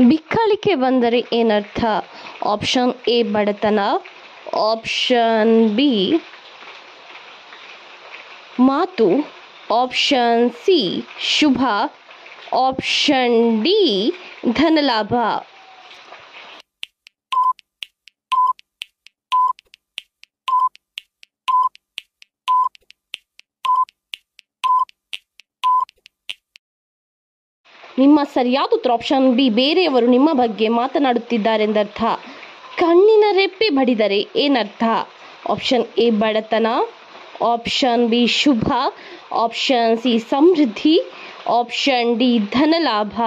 ಬಿಕ್ಕಳಿಕೆ ಬಂದರೆ ಏನರ್ಥ? Option A ಬಡತನ, ಆಪ್ಷನ್ ಬಿ ಮಾತು, ಆಪ್ಷನ್ ಸಿ ಶುಭ, ಆಪ್ಷನ್ ಡಿ ಧನಲಾಭ. ನಿಮ್ಮ ಸರಿಯಾದ ಉತ್ತರ ಆಪ್ಷನ್ ಬಿ. ಬೇರೆಯವರು ನಿಮ್ಮ ಬಗ್ಗೆ ಮಾತನಾಡುತ್ತಿದ್ದಾರೆಂದರ್ಥ. ಕಣ್ಣಿನ ರೆಪ್ಪೆ ಬಡಿದರೆ ಏನರ್ಥ? ಆಪ್ಷನ್ ಎ ಬಡತನ, ಆಪ್ಷನ್ ಬಿ ಶುಭ, ಆಪ್ಷನ್ ಸಿ ಸಮೃದ್ಧಿ, ಆಪ್ಷನ್ ಡಿ ಧನಲಾಭ.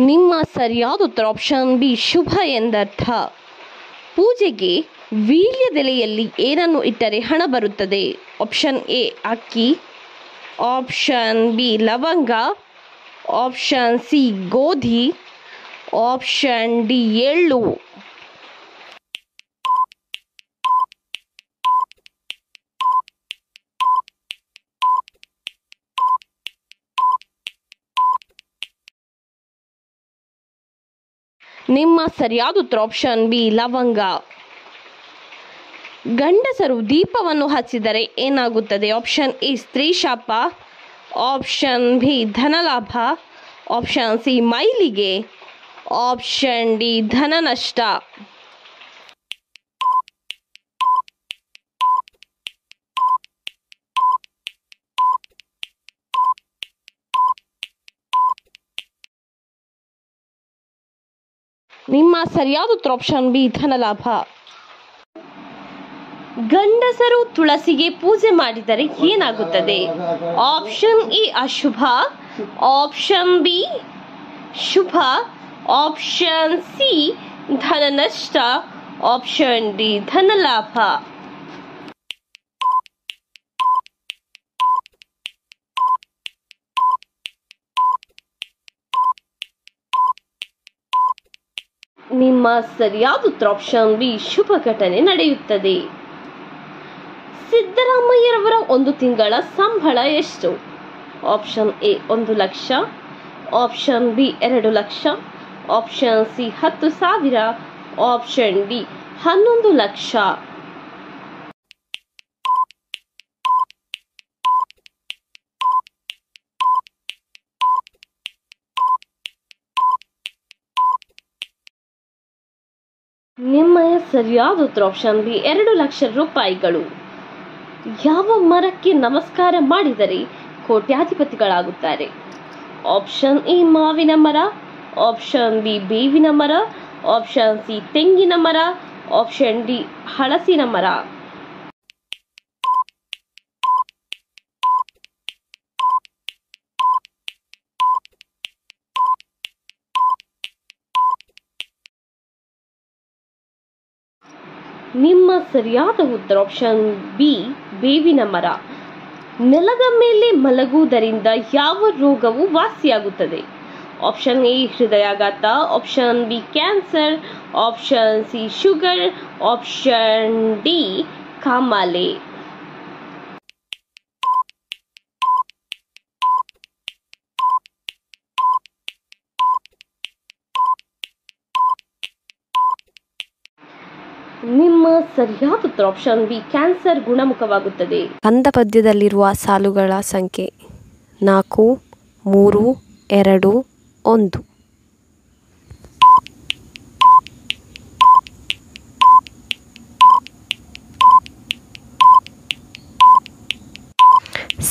ನಿಮ್ಮ ಸರಿಯಾದ ಉತ್ತರ ಆಪ್ಷನ್ ಬಿ ಶುಭ ಎಂದರ್ಥ. ಪೂಜೆಗೆ ವೀಳ್ಯದೆಲೆಯಲ್ಲಿ ಏನನ್ನು ಇಟ್ಟರೆ ಹಣ ಬರುತ್ತದೆ? ಆಪ್ಷನ್ ಎ ಅಕ್ಕಿ, ಆಪ್ಷನ್ ಬಿ ಲವಂಗ, ಆಪ್ಷನ್ ಸಿ ಗೋಧಿ, ಆಪ್ಷನ್ ಡಿ ಎಳ್ಳು. ನಿಮ್ಮ ಸರಿಯಾದ ಉತ್ತರ ಆಪ್ಷನ್ ಬಿ ಲವಂಗ. ಗಂಡಸರು ದೀಪವನ್ನು ಹಚ್ಚಿದರೆ ಏನಾಗುತ್ತದೆ? ಆಪ್ಷನ್ ಎ ಸ್ತ್ರೀ ಶಾಪ, ಆಪ್ಷನ್ ಬಿ ಧನಲಾಭ, ಆಪ್ಷನ್ ಸಿ ಮೈಲಿಗೆ, ಆಪ್ಷನ್ ಡಿ ಧನ ನಷ್ಟ. ನಿಮ್ಮ ಸರಿಯಾದ ಉತ್ತರ ಆಪ್ಷನ್ ಬಿ ಧನಲಾಭ. ಗಂಡಸರು ತುಳಸಿಗೆ ಪೂಜೆ ಮಾಡಿದರೆ ಏನಾಗುತ್ತದೆ? ಆಪ್ಷನ್ ಎ ಅಶುಭ, ಆಪ್ಷನ್ ಬಿ ಶುಭ, ಆಪ್ಷನ್ ಸಿ ಧನ ನಷ್ಟ, ಆಪ್ಷನ್ ಡಿ ಧನಲಾಭ. ನಿಮ್ಮ ಸರಿಯಾದ ಉತ್ತರ ಆಪ್ಷನ್ ಬಿ ಶುಭ ಘಟನೆ ನಡೆಯುತ್ತದೆ. ಸಿದ್ದರಾಮಯ್ಯರವರ ಒಂದು ತಿಂಗಳ ಸಂಬಳ ಎಷ್ಟು? Option A 1 lakh, option B 2 lakh, option C 10,000, option D 11 lakh. ನಿಮ್ಮ ಸರಿಯಾದ ಉತ್ತರ ಆಪ್ಷನ್ ಬಿ 2 ಲಕ್ಷ ರೂಪಾಯಿಗಳು. ಯಾವ ಮರಕ್ಕೆ ನಮಸ್ಕಾರ ಮಾಡಿದರೆ ಕೋಟ್ಯಾಧಿಪತಿಗಳಾಗುತ್ತಾರೆ? ಆಪ್ಷನ್ ಎ ಮಾವಿನ ಮರ, ಆಪ್ಷನ್ ಬಿ ಬೇವಿನ ಮರ, ಆಪ್ಷನ್ ಸಿ ತೆಂಗಿನ ಮರ, ಆಪ್ಷನ್ ಡಿ ಹಲಸಿನ ಮರ. ನಿಮ್ಮ ಸರಿಯಾದ ಉತ್ತರ ಆಪ್ಷನ್ ಬಿ ಬೇವಿನ ಮರ. ನೆಲದ ಮೇಲೆ ಮಲಗುವುದರಿಂದ ಯಾವ ರೋಗವು ವಾಸಿಯಾಗುತ್ತದೆ? ಆಪ್ಷನ್ ಎ ಹೃದಯಾಘಾತ, option B cancer, option C sugar, option D ಕಾಮಾಲೆ. ನಿಮ್ಮ ಸರಿಯಾದ ಉತ್ತರ ಆಪ್ಷನ್ ಬಿ ಕ್ಯಾನ್ಸರ್ ಗುಣಮುಖವಾಗುತ್ತದೆ. ಕಂದ ಪದ್ಯದಲ್ಲಿರುವ ಸಾಲುಗಳ ಸಂಖ್ಯೆ 4, 3, 2, 1.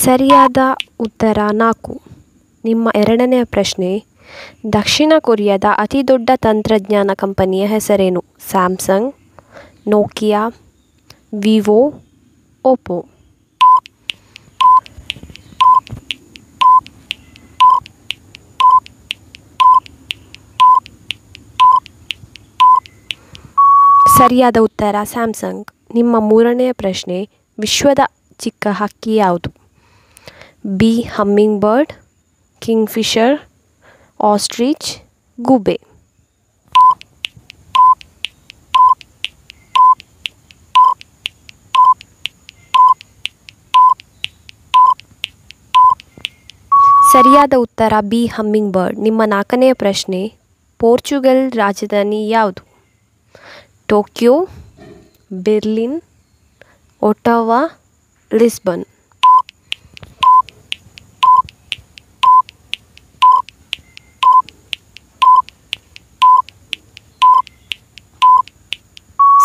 ಸರಿಯಾದ ಉತ್ತರ 4. ನಿಮ್ಮ ಎರಡನೆಯ ಪ್ರಶ್ನೆ, ದಕ್ಷಿಣ ಕೊರಿಯಾದ ಅತಿ ದೊಡ್ಡ ತಂತ್ರಜ್ಞಾನ ಕಂಪನಿಯ ಹೆಸರೇನು? Samsung, Nokia, Vivo, Oppo. ಸರಿಯಾದ ಉತ್ತರ ಸ್ಯಾಮ್ಸಂಗ್. ನಿಮ್ಮ ಮೂರನೆಯ ಪ್ರಶ್ನೆ, ವಿಶ್ವದ ಚಿಕ್ಕ ಹಕ್ಕಿ ಯಾವುದು? B humming bird, Kingfisher, ostrich, ಗೂಬೆ. ಸರಿಯಾದ ಉತ್ತರ ಬಿ ಹಮ್ಮಿಂಗ್ ಬರ್ಡ್. ನಿಮ್ಮ 4ನೇ ಪ್ರಶ್ನೆ, ಪೋರ್ಚುಗಲ್ ರಾಜಧಾನಿ ಯಾವುದು? Tokyo, Berlin, Ottawa, Lisbon.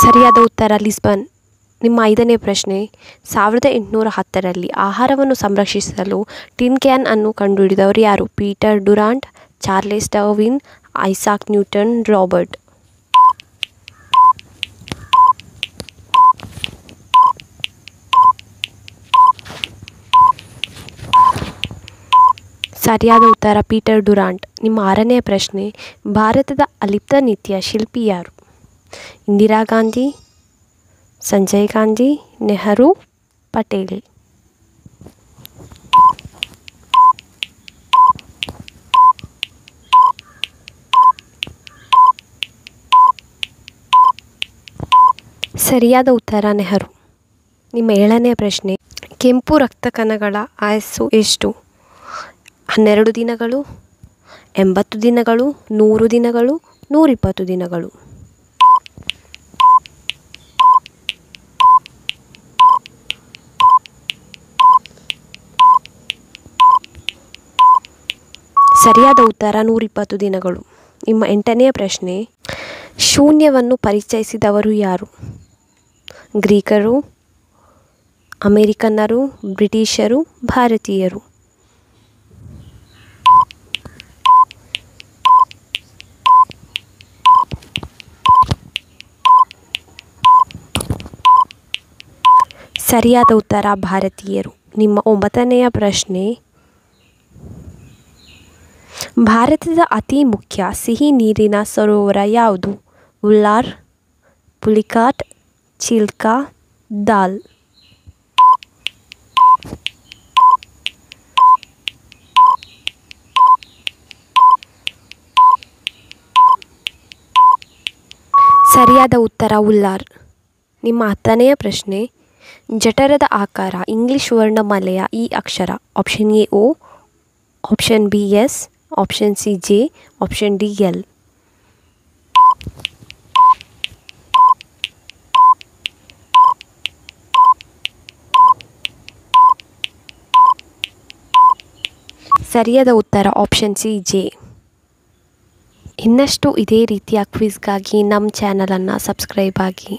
ಸರಿಯಾದ ಉತ್ತರ ಲಿಸ್ಬನ್. ನಿಮ್ಮ 5ನೇ ಪ್ರಶ್ನೆ, 1810ರಲ್ಲಿ ಆಹಾರವನ್ನು ಸಂರಕ್ಷಿಸಲು ಟಿನ್ ಕ್ಯಾನ್ ಅನ್ನು ಕಂಡುಹಿಡಿದವರು ಯಾರು? Peter Durand, Charles Darwin, Isaac Newton, Robert. ಸರಿಯಾದ ಉತ್ತರ ಪೀಟರ್ ಡುರಾಂಟ್. ನಿಮ್ಮ 6ನೇ ಪ್ರಶ್ನೆ, ಭಾರತದ ಅಲಿಪ್ತ ನೀತಿಯ ಶಿಲ್ಪಿ ಯಾರು? ಇಂದಿರಾ ಗಾಂಧಿ, ಸಂಜಯ್ ಗಾಂಧಿ, ನೆಹರು, ಪಟೇಲ್. ಸರಿಯಾದ ಉತ್ತರ ನೆಹರು. ನಿಮ್ಮ 7ನೇ ಪ್ರಶ್ನೆ, ಕೆಂಪು ರಕ್ತ ಕಣಗಳ ಆಯಸ್ಸು ಎಷ್ಟು? 12 ದಿನಗಳು, 80 ದಿನಗಳು, 100 ದಿನಗಳು, 120 ದಿನಗಳು. ಸರಿಯಾದ ಉತ್ತರ 120 ದಿನಗಳು. ನಿಮ್ಮ 8ನೇ ಪ್ರಶ್ನೆ, ಶೂನ್ಯವನ್ನು ಪರಿಚಯಿಸಿದವರು ಯಾರು? ಗ್ರೀಕರು, ಅಮೆರಿಕನ್ನರು, ಬ್ರಿಟಿಷರು, ಭಾರತೀಯರು. ಸರಿಯಾದ ಉತ್ತರ ಭಾರತೀಯರು. ನಿಮ್ಮ 9ನೇ ಪ್ರಶ್ನೆ, ಭಾರತದ ಅತಿ ಮುಖ್ಯ ಸಿಹಿ ನೀರಿನ ಸರೋವರ ಯಾವುದು? ಉಲ್ಲಾರ್, ಪುಲಿಕಾಟ್, ಚಿಲ್ಕಾ, ದಾಲ್. ಸರಿಯಾದ ಉತ್ತರ ಉಲ್ಲಾರ್. ನಿಮ್ಮ 10ನೇ ಪ್ರಶ್ನೆ, ಜಠರದ ಆಕಾರ ಇಂಗ್ಲಿಷ್ ವರ್ಣಮಾಲೆಯ ಈ ಅಕ್ಷರ? Option A O, option B S, option C J, option D L. ಸರಿಯಾದ ಉತ್ತರ ಆಪ್ಷನ್ ಸಿ ಜೆ. ಇನ್ನಷ್ಟು ಇದೇ ರೀತಿಯ ಕ್ವಿಜ್ಗಾಗಿ ನಮ್ಮ ಚಾನಲನ್ನು ಸಬ್ಸ್ಕ್ರೈಬ್ ಆಗಿ.